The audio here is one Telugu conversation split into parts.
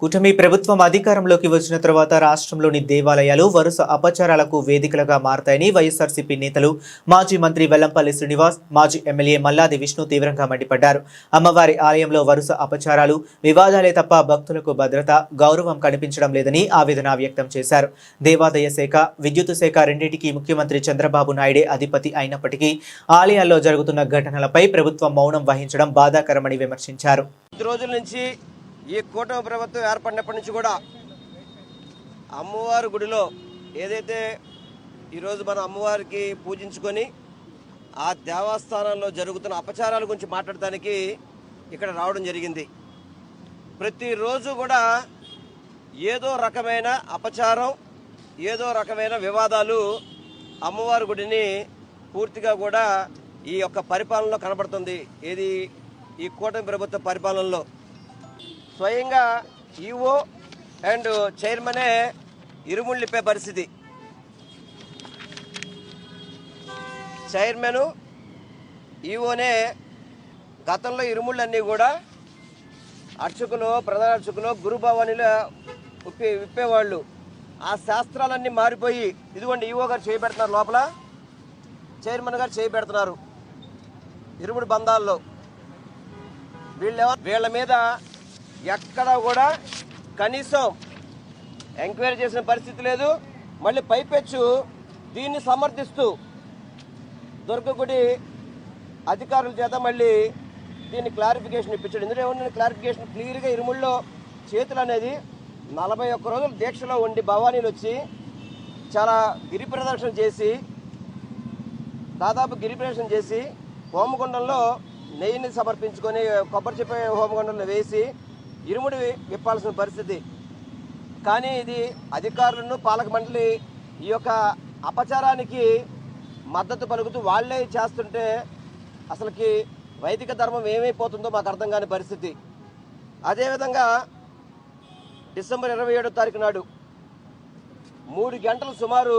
కూటమి ప్రభుత్వం అధికారంలోకి వచ్చిన తర్వాత రాష్ట్రంలోని దేవాలయాలు వరుస అపచారాలకు వేదికలుగా మారతాయని వైఎస్ఆర్సీపీ నేతలు మాజీ మంత్రి వెల్లంపల్లి శ్రీనివాస్, మాజీ ఎమ్మెల్యే మల్లాది విష్ణు తీవ్రంగా మండిపడ్డారు. అమ్మవారి ఆలయంలో వరుస అపచారాలు, వివాదాలే తప్ప భక్తులకు భద్రత, గౌరవం కనిపించడం లేదని ఆవేదన వ్యక్తం చేశారు. దేవాదాయ శాఖ, విద్యుత్ శాఖ రెండింటికి ముఖ్యమంత్రి చంద్రబాబు నాయుడే అధిపతి అయినప్పటికీ ఆలయాల్లో జరుగుతున్న ఘటనలపై ప్రభుత్వం మౌనం వహించడం బాధాకరమని విమర్శించారు. ఈ కూటమి ప్రభుత్వం ఏర్పడినప్పటి నుంచి కూడా అమ్మవారి గుడిలో ఏదైతే ఈరోజు మనం అమ్మవారికి పూజించుకొని ఆ దేవస్థానంలో జరుగుతున్న అపచారాల గురించి మాట్లాడటానికి ఇక్కడ రావడం జరిగింది. ప్రతిరోజు కూడా ఏదో రకమైన అపచారం, ఏదో రకమైన వివాదాలు అమ్మవారి గుడిని పూర్తిగా కూడా ఈ యొక్క పరిపాలనలో కనబడుతుంది. ఏది ఈ కూటమి ప్రభుత్వ పరిపాలనలో స్వయంగా ఈఓ అండ్ చైర్మనే ఇరుముళ్ళిప్పే పరిస్థితి. చైర్మన్ ఈఓనే గతంలో ఇరుముళ్ళన్నీ కూడా అర్చకులు, ప్రధాన అర్చకులు, గురుభవానిలో విప్పేవాళ్ళు. ఆ శాస్త్రాలన్నీ మారిపోయి ఇదిగోండి ఈఓ గారు చేయబెడుతున్నారు, లోపల చైర్మన్ గారు చేయబెడుతున్నారు ఇరుముడి బంధాల్లో. వీళ్ళ మీద ఎక్కడ కూడా కనీసం ఎంక్వైరీ చేసిన పరిస్థితి లేదు. మళ్ళీ పైపెచ్చు దీన్ని సమర్థిస్తూ దుర్గగుడి అధికారుల చేత మళ్ళీ దీన్ని క్లారిఫికేషన్ ఇప్పించాడు. ఇందులో ఏమన్నా క్లారిఫికేషన్ క్లియర్గా ఇరుముల్లో చేతులు అనేది 41 రోజులు దీక్షలో ఉండి భవానీలు వచ్చి చాలా గిరి ప్రదర్శన చేసి హోమగుండంలో నెయ్యిని సమర్పించుకొని కొబ్బరి చెప్పే హోమగుండంలో వేసి ఇరుముడి విప్పాల్సిన పరిస్థితి. కానీ ఇది అధికారులను, పాలక మండలి ఈ యొక్క అపచారానికి మద్దతు పలుకుతూ వాళ్లే చేస్తుంటే అసలుకి వైదిక ధర్మం ఏమైపోతుందో మాకు అర్థం కాని పరిస్థితి. అదేవిధంగా డిసెంబర్ 27వ తారీఖు నాడు 3 గంటలు సుమారు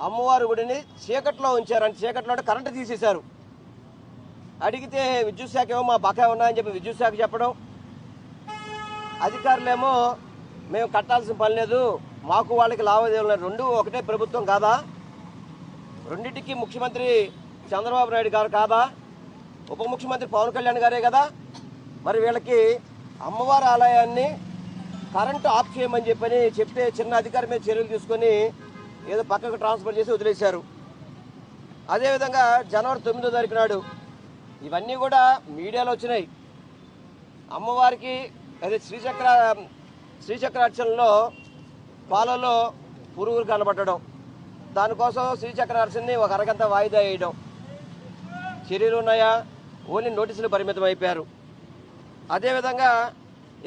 అమ్మవారి గుడిని చీకట్లో ఉంచారు. చీకట్లో అంటే కరెంటు తీసేశారు. అడిగితే విద్యుత్ శాఖ ఏమో మా బకాయి ఉన్నాయని చెప్పి విద్యుత్ శాఖ చెప్పడం, అధికారులేమో మేము కట్టాల్సిన పని లేదు, మాకు వాళ్ళకి లావాదేవీలు. రెండు ఒకటే ప్రభుత్వం కాదా? రెండింటికి ముఖ్యమంత్రి చంద్రబాబు నాయుడు గారు కాదా? ఉప ముఖ్యమంత్రి పవన్ కళ్యాణ్ గారే కదా? మరి వీళ్ళకి అమ్మవారి ఆలయాన్ని కరెంటు ఆఫ్ చేయమని చెప్తే చిన్న అధికారి మీద చర్యలు తీసుకొని ఏదో పక్కకు ట్రాన్స్ఫర్ చేసి వదిలేశారు. అదేవిధంగా జనవరి 9వ తారీఖు నాడు ఇవన్నీ కూడా మీడియాలో వచ్చినాయి. అమ్మవారికి అదే శ్రీచక్ర అర్చనలో పాలలో పురుగులు కనబట్టడం, దానికోసం శ్రీచక్ర అర్చనని ఒక అరగంట వాయిదా వేయడం. చర్యలు ఉన్నాయా? ఓన్లీ నోటీసులు పరిమితం అయిపోయారు. అదేవిధంగా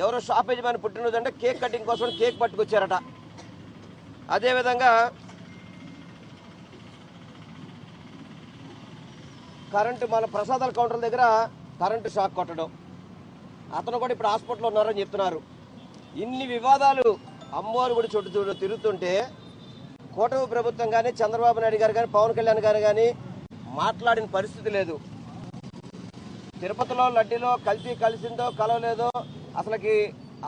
ఎవరో షాప్ యజమాని పుట్టినరోజు అంటే కేక్ కటింగ్ కోసం కేక్ పట్టుకొచ్చారట. అదేవిధంగా కరెంటు మన ప్రసాదాల కౌంటర్ల దగ్గర కరెంటు షాక్ కొట్టడం, అతను కూడా ఇప్పుడు హాస్పిటల్లో ఉన్నారని చెప్తున్నారు. ఇన్ని వివాదాలు అమ్మవారు కూడా చుట్టూ తిరుగుతుంటే కూటమి ప్రభుత్వం కానీ, చంద్రబాబు నాయుడు గారు కానీ, పవన్ కళ్యాణ్ గారు కానీ మాట్లాడిన పరిస్థితి లేదు. తిరుపతిలో లడ్డీలో కలిసిందో కలవలేదో అసలుకి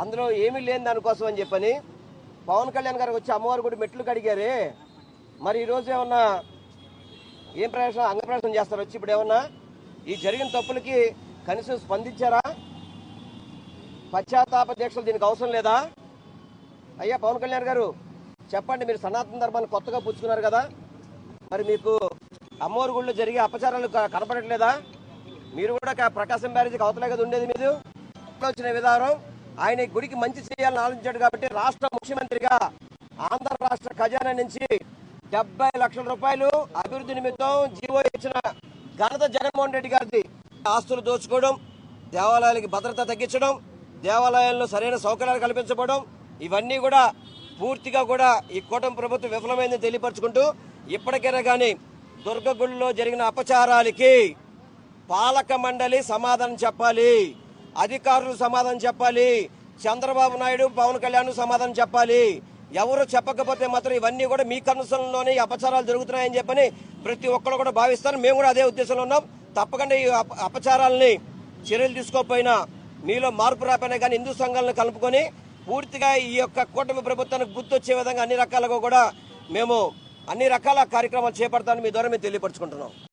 అందులో ఏమీ లేని దానికోసం అని చెప్పని పవన్ కళ్యాణ్ గారికి వచ్చి అమ్మవారు కూడా మెట్లు కడిగారే. మరి ఈరోజు ఏమన్నా ఏం ప్రవేశం అంగప్రవేశం చేస్తారు వచ్చి? ఇప్పుడు ఏమన్నా ఈ జరిగిన తప్పులకి కనీసం స్పందించారా? పశ్చాత్తాప దీక్షలు దీనికి అవసరం లేదా? అయ్యా పవన్ కళ్యాణ్ గారు చెప్పండి, మీరు సనాతన ధర్మాన్ని కొత్తగా పుచ్చుకున్నారు కదా, మరి మీకు అమ్మవారి గుడిలో జరిగే అపచారాలు కనపడట్లేదా? మీరు కూడా ప్రకాశం బ్యారేజీకి అవతలే కదా ఉండేది. మీరు వచ్చిన విధానం ఆయన గుడికి మంచి చేయాలని ఆలోచించాడు కాబట్టి రాష్ట్ర ముఖ్యమంత్రిగా ఆంధ్ర రాష్ట్ర ఖజానా నుంచి 70 లక్షల రూపాయలు అభివృద్ధి నిమిత్తం జీవో ఇచ్చిన ఘనత జగన్మోహన్ రెడ్డి గారిది. ఆస్తులు దోచుకోవడం, దేవాలయాలకి భద్రత తగ్గించడం, దేవాలయాల్లో సరైన సౌకర్యాలు కల్పించబడడం, ఇవన్నీ కూడా పూర్తిగా కూడా ఈ కూటమి ప్రభుత్వం విఫలమైందని తెలియపరుచుకుంటూ ఇప్పటికైనా కానీ దుర్గగుడిలో జరిగిన అపచారాలకి పాలక మండలి సమాధానం చెప్పాలి, అధికారులు సమాధానం చెప్పాలి, చంద్రబాబు నాయుడు, పవన్ కళ్యాణ్ సమాధానం చెప్పాలి. ఎవరు చెప్పకపోతే మాత్రం ఇవన్నీ కూడా మీ కన్సర్న్లోనే అపచారాలు జరుగుతున్నాయని చెప్పని ప్రతి ఒక్కరు కూడా భావిస్తారు. మేము కూడా అదే ఉద్దేశంలో ఉన్నాం. తప్పకుండా ఈ అపచారాలని చర్యలు తీసుకోకపోయినా మీలో మార్పు రాపోయినా కానీ హిందూ సంఘాలను కలుపుకొని పూర్తిగా ఈ యొక్క కూటమి ప్రభుత్వానికి గుర్తొచ్చే విధంగా అన్ని రకాలుగా కూడా మేము అన్ని రకాల కార్యక్రమాలు చేపడతామని మీ ద్వారా మేము తెలియపరుచుకుంటున్నాం.